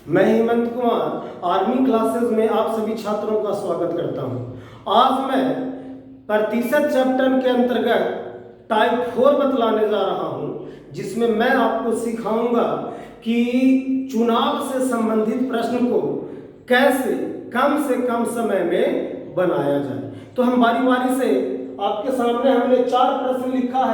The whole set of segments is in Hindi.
मैं हेमंत कुमार आर्मी क्लासेस में आप सभी छात्रों का स्वागत करता हूं। आज मैं प्रतिशत चैप्टर के अंतर्गत टाइप 4 बतलाने जा रहा हूं, जिसमें मैं आपको सिखाऊंगा कि चुनाव से संबंधित प्रश्न को कैसे कम से कम समय में बनाया जाए। तो हम बारी बारी से आपके सामने हमने 4 प्रश्न लिखा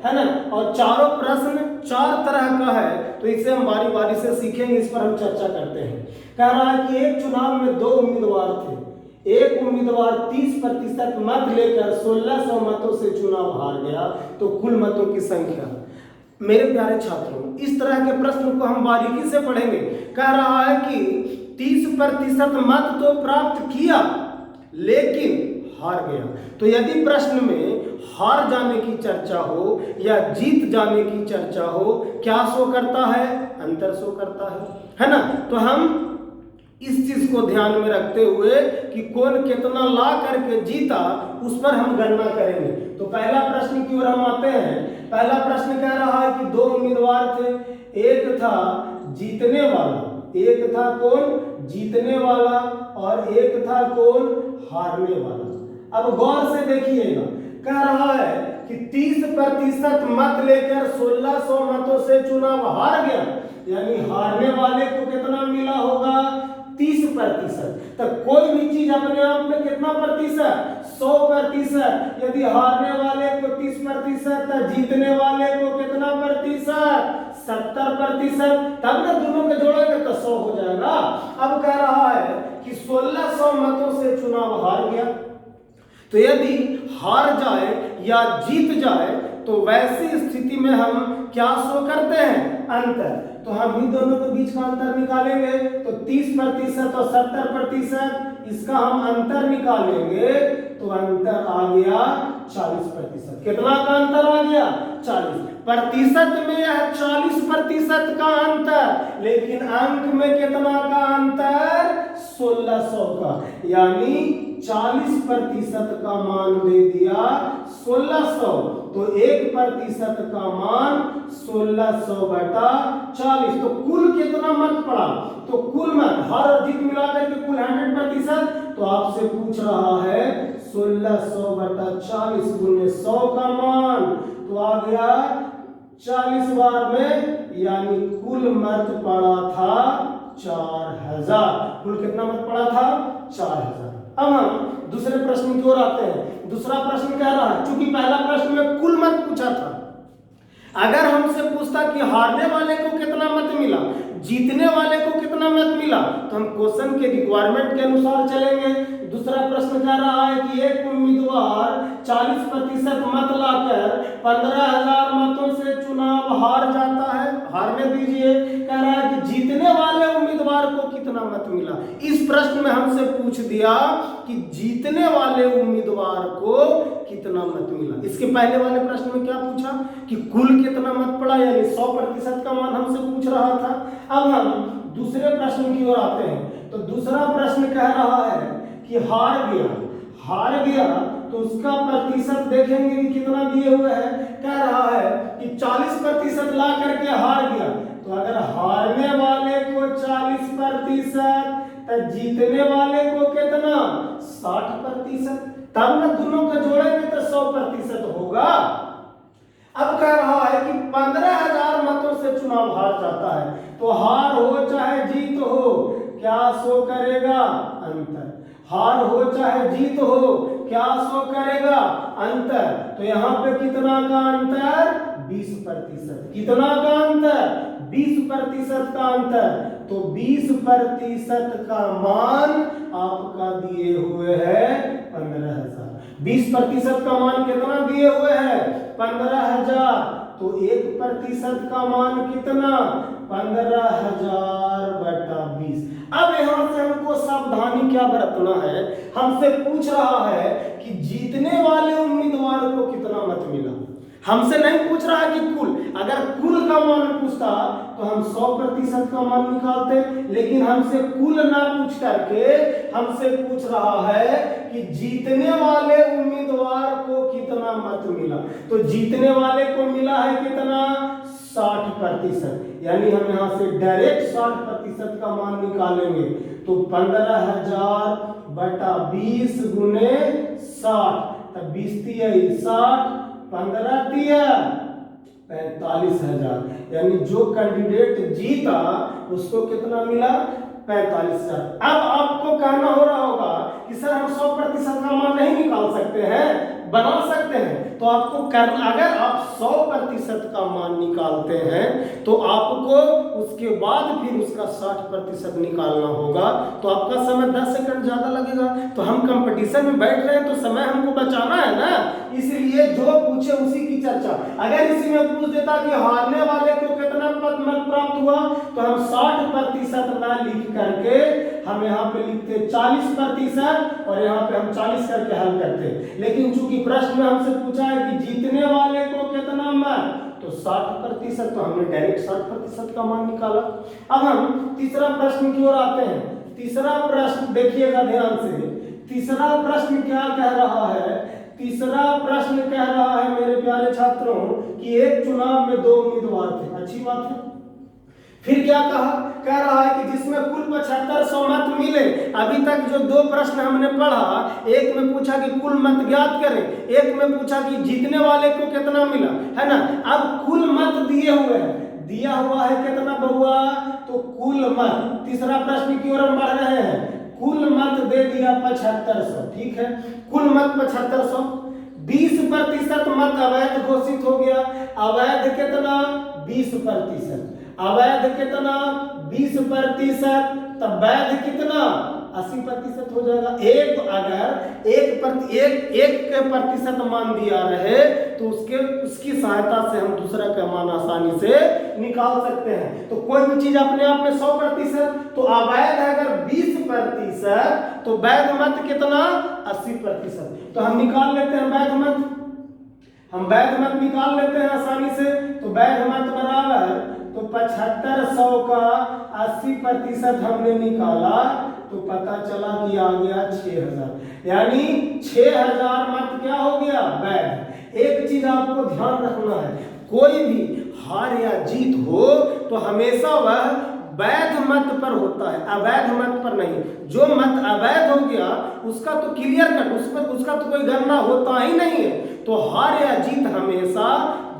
है ना, और चारों प्रश्न 4 तरह का है, तो इसे हम बारी बारी से सीखेंगे, इस पर हम चर्चा करते हैं। कह रहा है कि एक चुनाव में 2 उम्मीदवार थे। एक उम्मीदवार 30% मत लेकर 1600 मतों से चुनाव हार गया, तो कुल मतों की संख्या। मेरे प्यारे छात्रों, इस तरह के प्रश्न को हम बारीकी से पढ़ेंगे। कह रहा है कि 30% मत तो प्राप्त किया लेकिन हार गया। तो यदि प्रश्न में हार जाने की चर्चा हो या जीत जाने की चर्चा हो, क्या शो करता है? अंतर शो करता है ना। तो हम इस चीज को ध्यान में रखते हुए कि कौन कितना ला करके जीता, उस पर हम गणना करेंगे। तो पहला प्रश्न की ओर हम आते हैं। पहला प्रश्न कह रहा है कि 2 उम्मीदवार थे। एक था जीतने वाला, एक था कौन? जीतने वाला, और एक था कौन? हारने वाला। अब गौर से देखिएगा, कह रहा है कि 30% मत लेकर 1600 मतों से चुनाव हार गया, यानी हारने वाले को कितना मिला होगा? 30%। तो कोई भी चीज अपने आप में कितना प्रतिशत? 100%। यदि हारने वाले को 30%, तो जीतने वाले को कितना प्रतिशत? 70%। तब ना दोनों के जोड़ेंगे तो 100 हो जाएगा। अब कह रहा है कि 1600 मतों से चुनाव हार गया, तो यदि हार जाए या जीत जाए, तो वैसी स्थिति में हम क्या शो करते हैं? अंतर। तो हम इन दोनों के बीच का अंतर निकालेंगे, तो 30% और 70%, इसका हम अंतर निकालेंगे, तो अंतर आ गया 40%। कितना का अंतर आ गया? 40। प्रतिशत में यह 40% का अंतर, लेकिन अंक में कितना का अंतर? 1600 का, यानी 40% का मान दे दिया 1600, तो 1% का मान 1600/40। तो कुल कितना मत पड़ा? तो कुल मत हर और जीत मिलाकर के कुल 100%। तो आपसे पूछ रहा है 1600/40 गुने 100 का मान, तो आ गया 40 बार में, यानी कुल मत पड़ा था 4000। कुल कितना मत पड़ा था? 4000। अब हम दूसरे प्रश्न की ओर आते हैं। दूसरा प्रश्न कह रहा है, चूंकि पहला प्रश्न में कुल मत पूछा था, अगर हमसे पूछता कि हारने वाले को कितना मत मिला, जीतने वाले को कितना मत मिला, तो हम क्वेश्चन के रिक्वायरमेंट के अनुसार चलेंगे। दूसरा प्रश्न कह रहा है कि एक उम्मीदवार 40% मत लाकर 15000 मतों से चुनाव हार जाता है। हारने दीजिए। कह रहा है कि जीतने वाले उम्मीदवार को कितना मत मिला। इस प्रश्न में हमसे पूछ दिया कि जीतने वाले उम्मीदवार को कितना मत मिला। इसके पहले वाले प्रश्न में क्या पूछा कि कुल कितना मत पड़ा, यानी 100% का मान हमसे पूछ रहा था। अब हम दूसरे प्रश्न की ओर आते हैं। तो दूसरा प्रश्न कह रहा है कि हार गया। हार गया तो उसका प्रतिशत देखेंगे कि कितना दिए हुए हैं। कह रहा है कि 40% ला करके हार गया, तो अगर हारने वाले को 40%, तो जीतने वाले को कितना? 60%। तब ना दोनों को जोड़ेंगे तो 100% होगा। अब कह रहा है कि 15000 मतों से चुनाव हार जाता है, तो हार हो चाहे जीत हो, क्या शो करेगा? अंतर। हार हो चाहे जीत हो, क्या शो करेगा? अंतर। तो यहां पे कितना का अंतर? 20%। कितना का अंतर? 20% का अंतर। तो 20% का मान आपका दिए हुए है 15000। 20% का मान कितना दिए हुए हैं? 15000। तो 1% का मान कितना? 15000/20। अब यहां से हमको सावधानी क्या बरतना है? हमसे पूछ रहा है कि जीतने वाले उम्मीदवार को कितना मत मिला। हमसे नहीं पूछ रहा है कि कुल। अगर कुल का मान पूछता तो हम 100% का मान निकालते, लेकिन हमसे कुल ना पूछ करके हमसे पूछ रहा है कि जीतने वाले उम्मीदवार को कितना मत मिला। तो जीतने वाले को मिला है कितना? 60%, यानी हम यहाँ से डायरेक्ट 60% का मान निकालेंगे। तो 15,000 बटा 20 गुने 60, तब 20 तिया 60, 15 तिया 45,000, यानी जो कैंडिडेट जीता उसको कितना मिला? 45,000। अब आपको कहना हो रहा होगा कि सर हम 100% का मान नहीं निकाल सकते हैं, बना सकते हैं। तो आपको अगर आप 100% का मान निकालते हैं तो आपको उसके बाद फिर उसका 60% निकालना होगा। तो आपका समय 10 सेकंड ज्यादा लगेगा। तो हम कंपटीशन में बैठ रहे हैं तो समय हमको बचाना है ना, इसलिए जो पूछे उसी की चर्चा। अगर इसी में पूछ देता कि हारने वाले को कितना मत प्राप्त हुआ, तो हम 60% ना लिख करके हम यहाँ पे लिखते 40% और यहाँ पे हम 40 करके हल करते। लेकिन चूंकि प्रश्न में हमसे पूछा है कि जीतने वाले को कितना मत, तो 60%, तो हमने डायरेक्ट 60% का मान निकाला। अब हम तीसरा प्रश्न की ओर आते हैं। तीसरा प्रश्न देखिएगा ध्यान से। तीसरा प्रश्न क्या कह रहा है? तीसरा प्रश्न कह रहा है मेरे प्यारे छात्रों कि एक चुनाव में 2 उम्मीदवार थे। अच्छी बात है। फिर क्या कहा? कह रहा है कि जिसमें कुल 7500 मत मिले। अभी तक जो 2 प्रश्न हमने पढ़ा, एक में पूछा कि कुल मत ज्ञात करें, एक में पूछा कि जीतने वाले को कितना मिला, है ना। अब कुल मत दिए हुए हैं, दिया हुआ है कितना बहुआ? तो कुल मत। तीसरा प्रश्न की ओर हम बढ़ रहे हैं। कुल मत दे दिया 7500, ठीक है। कुल मत 7500, 20% मत अवैध घोषित हो गया। अवैध कितना? 20%। अवैध कितना? 20%। तब वैध कितना? 80% हो जाएगा। अगर एक प्रतिशत मान दिया रहे तो उसकी सहायता से हम दूसरा का मान आसानी से निकाल सकते हैं। तो कोई भी चीज अपने आप में 100%, तो अवैध अगर 20%, तो वैध मत कितना? 80%। तो हम निकाल लेते हैं वैध मत, हम वैध मत निकाल लेते हैं आसानी से। तो वैध मत बराबर, तो 7500 का 80% हमने निकाला तो पता चला कि आ गया 6000, यानी 6000 मत क्या हो गया? वैध। एक चीज आपको ध्यान रखना है, कोई भी हार या जीत हो तो हमेशा वह वैध मत पर होता है, अवैध मत पर नहीं। जो मत अवैध हो गया उसका तो क्लियर कट, उसका तो कोई गणना होता ही नहीं है। तो हार या जीत हमेशा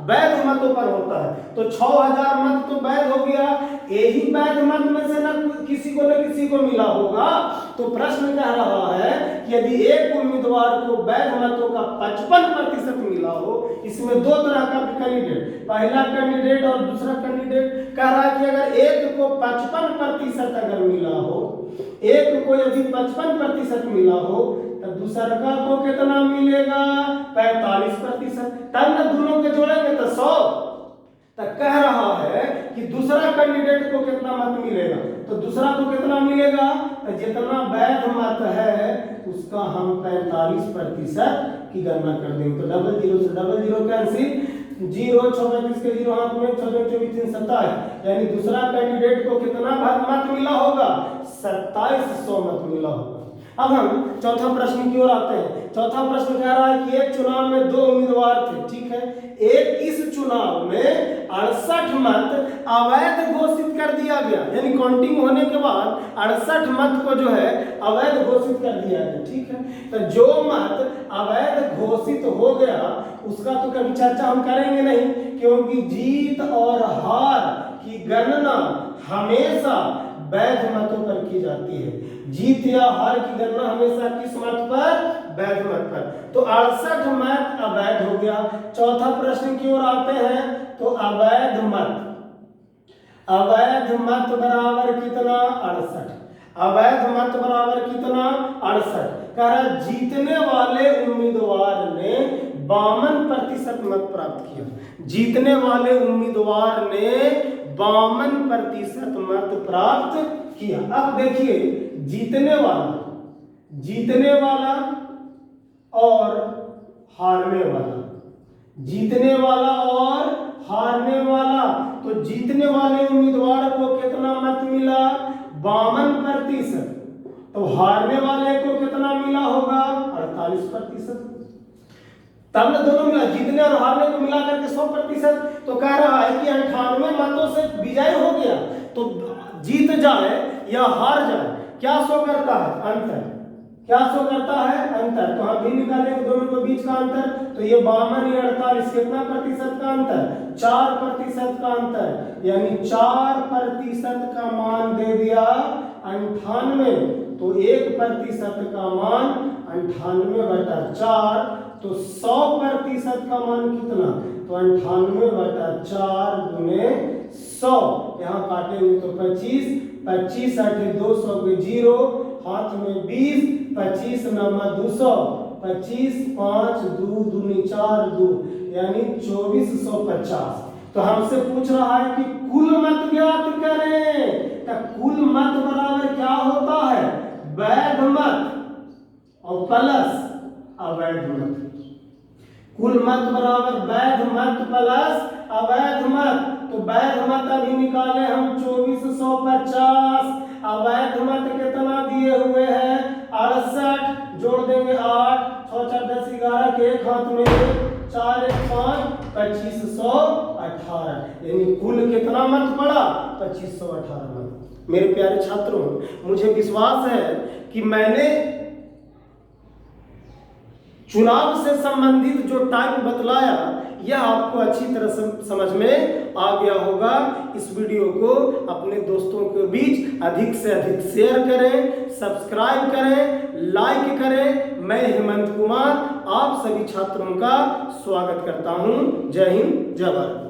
वैध मतों पर होता है। तो 6000 मत तो वैध हो गया, यही वैध मत में से न किसी को मिला होगा। तो प्रश्न कह रहा है कि यदि एक उम्मीदवार को वैध मतों का 55% मिला हो, इसमें 2 तरह का कैंडिडेट, पहला कैंडिडेट और दूसरा कैंडिडेट, कह रहा है कि अगर एक को 55% अगर मिला हो, एक को यदि 55% मिला हो, तब दूसरा को कितना मिलेगा? 45%। तब ना दोनों के जोड़ेंगे तो 100। तब कह रहा है कि दूसरा कैंडिडेट को कितना मत मिलेगा, तो दूसरा को कितना मिलेगा? तो जितना वैध मत है उसका हम 45% की गणना कर देंगे। तो डबल जीरो से डबल जीरो कैंसिल, 0 6 35 के 0 हाथ में, 6 24 3 27, यानी दूसरा कैंडिडेट को कितना मत मिला होगा? 2700 मत मिला होगा। अब हम चौथा प्रश्न की ओर आते हैं। चौथा प्रश्न कह रहा है कि एक चुनाव में 2 उम्मीदवार थे, ठीक है। इस चुनाव में 68 मत अवैध घोषित कर दिया गया, यानी काउंटिंग होने के बाद 68 मत को जो है अवैध घोषित कर दिया गया, ठीक है। तो जो मत अवैध घोषित हो गया उसका तो कभी चर्चा हम करेंगे नहीं, क्योंकि जीत और हार की गणना हमेशा वैध मतों पर की जाती है। जीत या हार की गणना हमेशा किस मत पर? वैध मत पर। तो 68 मत अवैध हो गया। चौथा प्रश्न की ओर आते हैं। तो अवैध मत बराबर कितना? 68। अवैध मत बराबर कितना? 68। कह रहा जीतने वाले उम्मीदवार ने 52% मत प्राप्त किया। जीतने वाले उम्मीदवार ने 52% मत प्राप्त किया। अब देखिए, जीतने वाला और हारने वाला, जीतने वाला और हारने वाला। तो जीतने वाले उम्मीदवार को कितना मत मिला? 52%। तो हारने वाले को कितना मिला होगा? 48%। तब ना दोनों मिला, जीतने और हारने को मिला करके 100%। तो कह रहा है कि 98 मतों से विजय हो गया, तो जीत जाए या हार जाए क्या शो करता है? अंतर। क्या शो करता है? अंतर। तो हम भी निकालेंगे दोनों के बीच का अंतर, तो ये 52 या 48 कितना प्रतिशत का अंतर? 4% का अंतर, यानी 4% का मान दे दिया 98, तो 1% का मान 98/4, तो 100% का मान कितना? तो 98/4 गुने 100, यहाँ काटेंगे तो 25, 25 8 200 के 0, हाथ में 20, 25 9 200, 25 5 2 दूनी 4 2, यानी 2450। तो हमसे पूछ रहा है कि कुल मत ज्ञात करें, तो कुल मत बराबर क्या होता है? वैध मत और प्लस अवैध मत। कुल मत बराबर वैध मत प्लस अवैध मत। तो वैध मत अभी निकाले हम 2450, अवैध मत कितना दिए हुए हैं? 68, जोड़ देंगे 8, 6 4 10 11 के एक हाथ में 4 1 5, 2518, यानी कुल कितना मत पड़ा? 2518 मत। मेरे प्यारे छात्रों, मुझे विश्वास है कि मैंने चुनाव से संबंधित जो टाइप बतलाया यह आपको अच्छी तरह से समझ में आ गया होगा। इस वीडियो को अपने दोस्तों के बीच अधिक से अधिक शेयर करें, सब्सक्राइब करें, लाइक करें। मैं हेमंत कुमार आप सभी छात्रों का स्वागत करता हूं। जय हिंद, जय भारत।